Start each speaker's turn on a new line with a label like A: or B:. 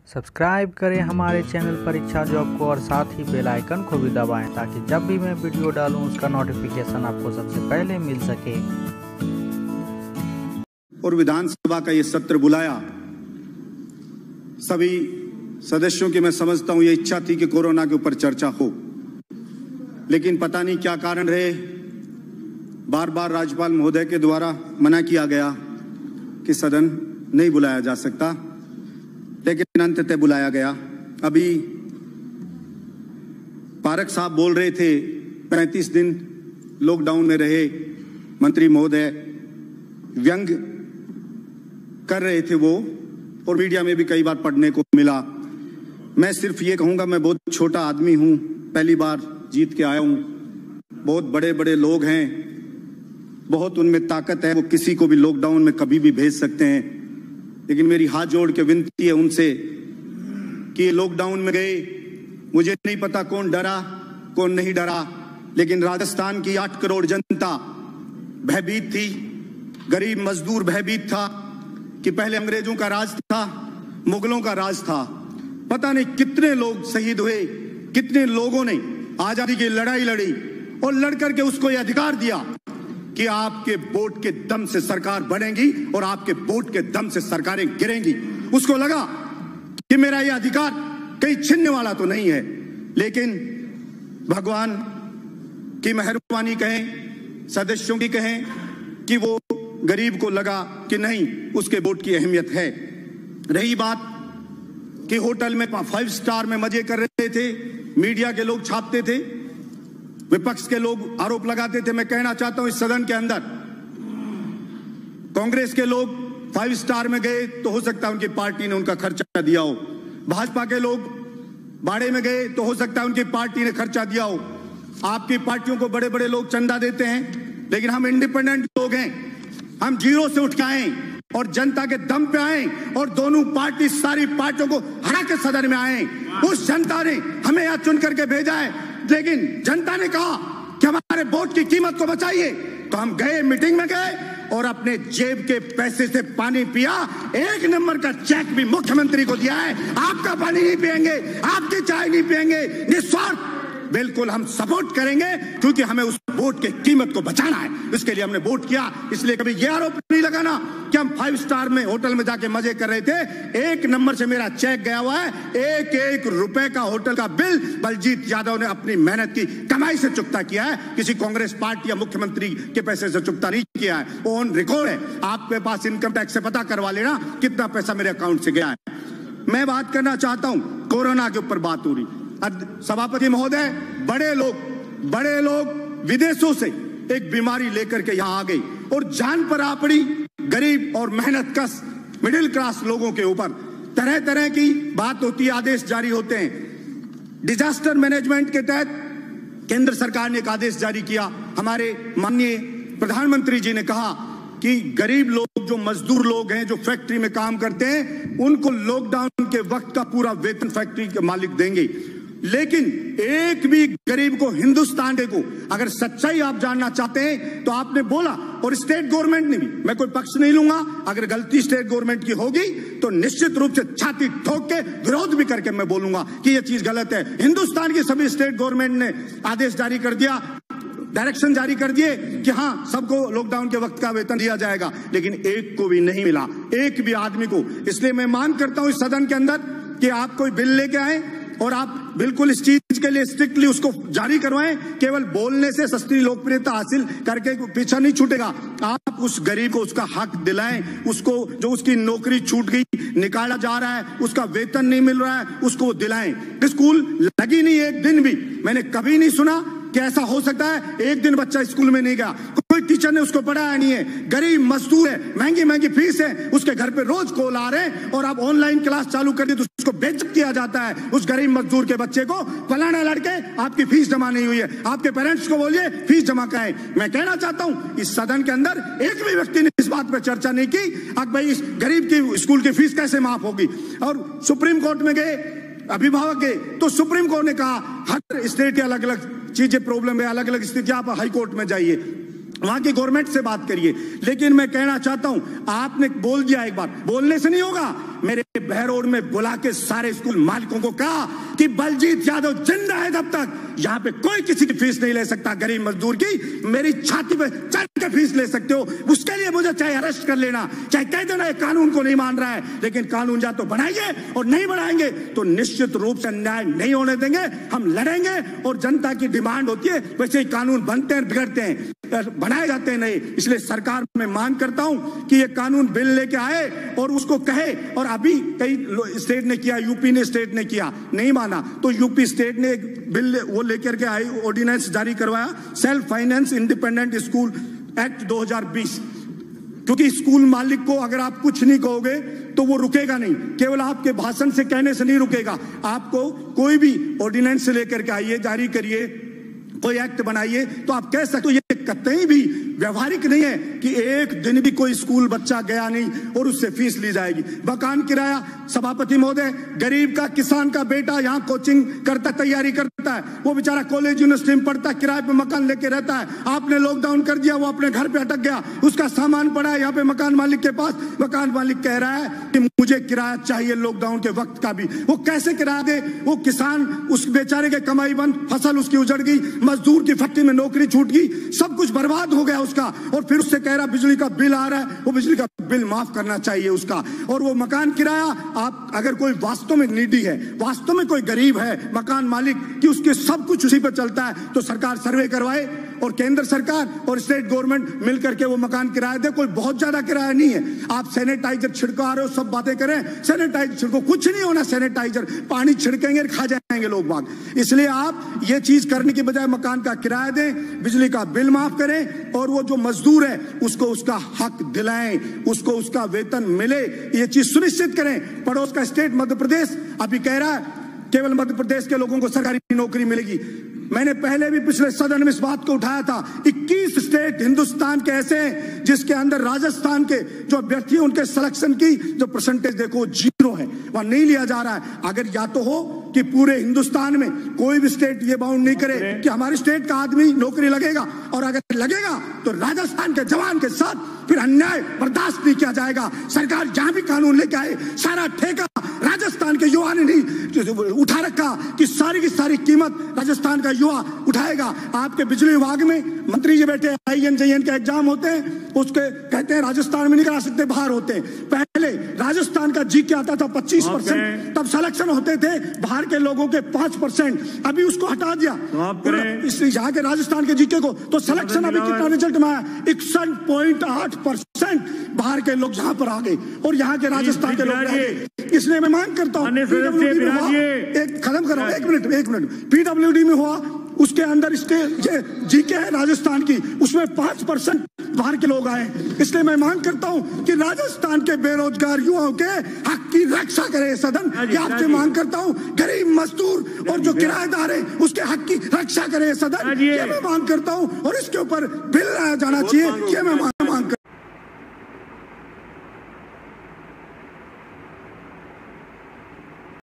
A: Subscribe करें हमारे channel परीक्षा जॉब को और साथ ही बेल आइकन को भी दबाएं ताकि जब भी मैं वीडियो डालूं उसका नोटिफिकेशन आपको सबसे पहले मिल सके।
B: और विधानसभा का ये सत्र बुलाया, सभी सदस्यों की मैं समझता हूं ये इच्छा थी कि कोरोना के ऊपर चर्चा हो, लेकिन पता नहीं क्या कारण रहे, बार बार राज्यपाल महोदय के द्वारा मना किया गया कि सदन नहीं बुलाया जा सकता, लेकिन अंततः बुलाया गया। अभी पारक साहब बोल रहे थे 35 दिन लॉकडाउन में रहे, मंत्री महोदय व्यंग कर रहे थे वो, और मीडिया में भी कई बार पढ़ने को मिला। मैं सिर्फ ये कहूंगा, मैं बहुत छोटा आदमी हूं, पहली बार जीत के आया हूं, बहुत बड़े बड़े लोग हैं, बहुत उनमें ताकत है, वो किसी को भी लॉकडाउन में कभी भी भेज सकते हैं, लेकिन मेरी हाथ जोड़ के विनती है उनसे कि लॉकडाउन में गए, मुझे नहीं पता कौन डरा कौन नहीं डरा, लेकिन राजस्थान की 8 करोड़ जनता भयभीत थी, गरीब मजदूर भयभीत था कि पहले अंग्रेजों का राज था, मुगलों का राज था। पता नहीं कितने लोग शहीद हुए, कितने लोगों ने आजादी की लड़ाई लड़ी और लड़ करके उसको यह अधिकार दिया कि आपके वोट के दम से सरकार बनेगी और आपके वोट के दम से सरकारें गिरेंगी। उसको लगा कि मेरा यह अधिकार कहीं छिनने वाला तो नहीं है, लेकिन भगवान की मेहरबानी कहें, सदस्यों की कहें कि वो गरीब को लगा कि नहीं, उसके वोट की अहमियत है। रही बात कि होटल में 5 स्टार में मजे कर रहे थे, मीडिया के लोग छापते थे, विपक्ष के लोग आरोप लगाते थे। मैं कहना चाहता हूं इस सदन के अंदर कांग्रेस के लोग 5 स्टार में गए तो हो सकता है उनकी पार्टी ने उनका खर्चा दिया हो, भाजपा के लोग बाड़े में गए तो हो सकता है उनकी पार्टी ने खर्चा दिया हो। आपकी पार्टियों को बड़े बड़े लोग चंदा देते हैं, लेकिन हम इंडिपेंडेंट लोग हैं, हम जीरो से उठ के आए और जनता के दम पे आए और दोनों पार्टी सारी पार्टियों को हरा के सदन में आए। उस जनता ने हमें यहां चुन करके भेजा है, लेकिन जनता ने कहा कि हमारे वोट की कीमत को बचाइए, तो हम गए, मीटिंग में गए और अपने जेब के पैसे से पानी पिया। 1 नंबर का चेक भी मुख्यमंत्री को दिया है। आपका पानी नहीं पिएंगे, आपकी चाय नहीं पिएंगे, निस्वार्थ बिल्कुल हम सपोर्ट करेंगे, क्योंकि हमें उस वोट की कीमत को बचाना है, इसके लिए हमने वोट किया। इसलिए कभी यह आरोप नहीं लगाना कि हम 5 स्टार में होटल में जाके मजे कर रहे थे। 1 नंबर से मेरा चेक गया हुआ है, 1-1 रुपए का होटल का बिल बलजीत यादव ने अपनी मेहनत की कमाई से चुकता किया है, किसी कांग्रेस पार्टी या मुख्यमंत्री के पैसे से चुकता नहीं किया है। वो ऑन रिकॉर्ड है, आपके पास इनकम टैक्स से पता करवा लेना कितना पैसा मेरे अकाउंट से गया है। मैं बात करना चाहता हूं, कोरोना के ऊपर बात हो रही, सभापति महोदय, बड़े लोग विदेशों से एक बीमारी लेकर के यहां आ गई और जान पर आ पड़ी गरीब और मेहनत कश मिडिल क्लास लोगों के ऊपर। तरह तरह की बात होती है, आदेश जारी होते हैं। डिजास्टर मैनेजमेंट के तहत केंद्र सरकार ने एक आदेश जारी किया। हमारे माननीय प्रधानमंत्री जी ने कहा कि गरीब लोग, जो मजदूर लोग हैं, जो फैक्ट्री में काम करते हैं, उनको लॉकडाउन के वक्त का पूरा वेतन फैक्ट्री के मालिक देंगे। लेकिन एक भी गरीब को, हिंदुस्तान को, अगर सच्चाई आप जानना चाहते हैं तो आपने बोला, और स्टेट गवर्नमेंट ने भी, मैं कोई पक्ष नहीं लूंगा, अगर गलती स्टेट गवर्नमेंट की होगी तो निश्चित रूप से छाती ठोक के विरोध भी करके मैं बोलूंगा कि यह चीज गलत है। हिंदुस्तान की सभी स्टेट गवर्नमेंट ने आदेश जारी कर दिया, डायरेक्शन जारी कर दिए कि हां सबको लॉकडाउन के वक्त का वेतन दिया जाएगा, लेकिन एक को भी नहीं मिला, एक भी आदमी को। इसलिए मैं मांग करता हूं इस सदन के अंदर कि आप कोई बिल लेके आए और आप बिल्कुल इस चीज के लिए स्ट्रिक्टली उसको जारी करवाएं। केवल बोलने से सस्ती लोकप्रियता हासिल करके पीछा नहीं छूटेगा। आप उस गरीब को उसका हक दिलाएं, उसको जो उसकी नौकरी छूट गई, निकाला जा रहा है, उसका वेतन नहीं मिल रहा है, उसको दिलाएं। स्कूल लगी नहीं एक दिन भी, मैंने कभी नहीं सुना कि ऐसा हो सकता है एक दिन बच्चा स्कूल में नहीं गया, कोई टीचर ने उसको पढ़ाया नहीं है, गरीब मजदूर है, महंगी महंगी फीस है, उसके घर पे रोज कॉल आ रहे हैं और आप ऑनलाइन क्लास चालू कर दी तो उसको बेइज्जत किया जाता है। उस गरीब मजदूर के बच्चे को, फलाना लड़के आपकी फीस जमा नहीं हुई है, आपके पेरेंट्स को बोलिए फीस जमा कराएं। मैं कहना चाहता हूं इस सदन के अंदर एक भी व्यक्ति ने इस बात पर चर्चा नहीं की अब भाई इस गरीब की स्कूल की फीस कैसे माफ होगी। और सुप्रीम कोर्ट में गए, अभिभावक गए, तो सुप्रीम कोर्ट ने कहा हर स्टेट के अलग अलग चीजें प्रॉब्लम है, अलग अलग स्थिति, आप हाई कोर्ट में जाइए। वहां की गवर्नमेंट से बात करिए। लेकिन मैं कहना चाहता हूं, आपने बोल दिया एक बार, बोलने से नहीं होगा। मेरे बहरोड में बुला के सारे स्कूल मालिकों को कहा कि बलजीत यादव जिंदा है तब तक यहां पे कोई किसी की फीस नहीं ले सकता। गरीब मजदूर की मेरी छाती पे चढ़ के फीस ले सकते हो, उसके लिए मुझे चाहे अरेस्ट कर लेना, चाहे कह देना कानून को नहीं मान रहा है, लेकिन कानून या तो बनाइए और नहीं बनाएंगे तो निश्चित रूप से न्याय नहीं होने देंगे। हम लड़ेंगे और जनता की डिमांड होती है, वैसे ही कानून बनते हैं, बिगड़ते हैं, बनाए जाते हैं नहीं। इसलिए सरकार में मांग करता हूं कि ये कानून बिल लेके आए और उसको कहे। और अभी कई स्टेट ने किया, यूपी ने स्टेट ने किया, नहीं माना तो यूपी स्टेट ने एक बिल वो लेकर के आई, ऑर्डिनेंस जारी करवाया, self finance independent school act 2020। क्योंकि स्कूल मालिक को अगर आप कुछ नहीं कहोगे तो वो रुकेगा नहीं, केवल आपके भाषण से कहने से नहीं रुकेगा। आपको कोई भी ऑर्डिनेंस लेकर के आइए, जारी करिए, कोई एक्ट बनाइए तो आप कह सकते हो। ये कतई भी व्यवहारिक नहीं है कि एक दिन भी कोई स्कूल बच्चा गया नहीं और उससे फीस ली जाएगी। मकान किराया, सभापति महोदय, गरीब का, किसान का बेटा यहाँ कोचिंग करता, तैयारी करता है, वो बेचारा कॉलेज यूनिवर्सिटी में पढ़ता है, किराए पे मकान लेके रहता है। आपने लॉकडाउन कर दिया, वो अपने घर पे अटक गया, उसका सामान पड़ा है यहाँ पे मकान मालिक के पास। मकान मालिक कह रहा है कि मुझे किराया चाहिए लॉकडाउन के वक्त का भी। वो कैसे किराया दे? वो किसान, उस बेचारे के कमाई बंद, फसल उसकी उजड़ गई, मजदूर की फैक्ट्री में नौकरी छूट गई, सब कुछ बर्बाद हो गया उसका। और फिर उससे कह रहा बिजली का बिल आ रहा है, वो बिजली का बिल माफ करना चाहिए उसका। और वो मकान किराया, आप अगर कोई वास्तव में नीडी है, वास्तव में कोई गरीब है, मकान मालिक कि उसके सब कुछ उसी पर चलता है, तो सरकार सर्वे करवाए और केंद्र सरकार और स्टेट गवर्नमेंट मिलकर के वो मकान किराया दे। कोई बहुत ज्यादा किराया नहीं है। आप सैनिटाइजर छिड़का रहे हो, सब बातें करें, सैनिटाइजर छिड़को, कुछ नहीं होना। सैनिटाइजर पानी छिड़केंगे, खा जाएंगे लोग बाग। इसलिए आप ये चीज करने की बजाय मकान का किराया दें, बिजली का बिल माफ करें और वो जो मजदूर है उसको उसका हक दिलाएं, उसको उसका वेतन मिले, ये चीज सुनिश्चित करें। पड़ोस का स्टेट मध्य प्रदेश अभी कह रहा है केवल मध्य प्रदेश के लोगों को सरकारी नौकरी मिलेगी। मैंने पहले भी पिछले सदन में इस बात को उठाया था। 21 स्टेट हिंदुस्तान के ऐसे हैं जिसके अंदर राजस्थान के जो अभ्यर्थी उनके सिलेक्शन की जो परसेंटेज देखो 0 है, वहां नहीं लिया जा रहा है। अगर या तो हो कि पूरे हिंदुस्तान में कोई भी स्टेट ये बाउंड नहीं करे कि हमारे स्टेट का आदमी नौकरी लगेगा, और अगर लगेगा तो राजस्थान के जवान के साथ फिर अन्याय बर्दाश्त नहीं किया जाएगा। सरकार जहां भी कानून लेके आए, सारा ठेका राजस्थान के युवा ने नहीं उठा रखा कि सारी की सारी कीमत राजस्थान का युवा उठाएगा। आपके बिजली विभाग में मंत्री जी बैठे, INJN के एग्जाम होते हैं, उसके कहते हैं राजस्थान में नहीं करा सकते, बाहर होते हैं। पहले राजस्थान का GK आता था 25%, तब सिलेक्शन होते थे बाहर के लोगों के 5%, अभी उसको हटा दिया। यहाँ के राजस्थान के GK को तो सिलेक्शन अभी कितना रिजल्ट में आया, 61.8% बाहर के लोग यहाँ पर आ गए और यहाँ के राजस्थान के लोग रह गए। इसलिए मैं मांग करता हूँ, एक खत्म करो, एक मिनट, PWD में हुआ, उसके अंदर इसके GK है राजस्थान की, उसमें 5% बाहर के लोग आए। इसलिए मैं मांग करता हूं कि राजस्थान के बेरोजगार युवाओं के हक की रक्षा करे सदन। ये आपसे मांग करता हूं, गरीब मजदूर और जो किराएदार है उसके हक की रक्षा करे सदन। ये मैं मांग करता हूं और इसके ऊपर बिल लाया जाना चाहिए। ये मैं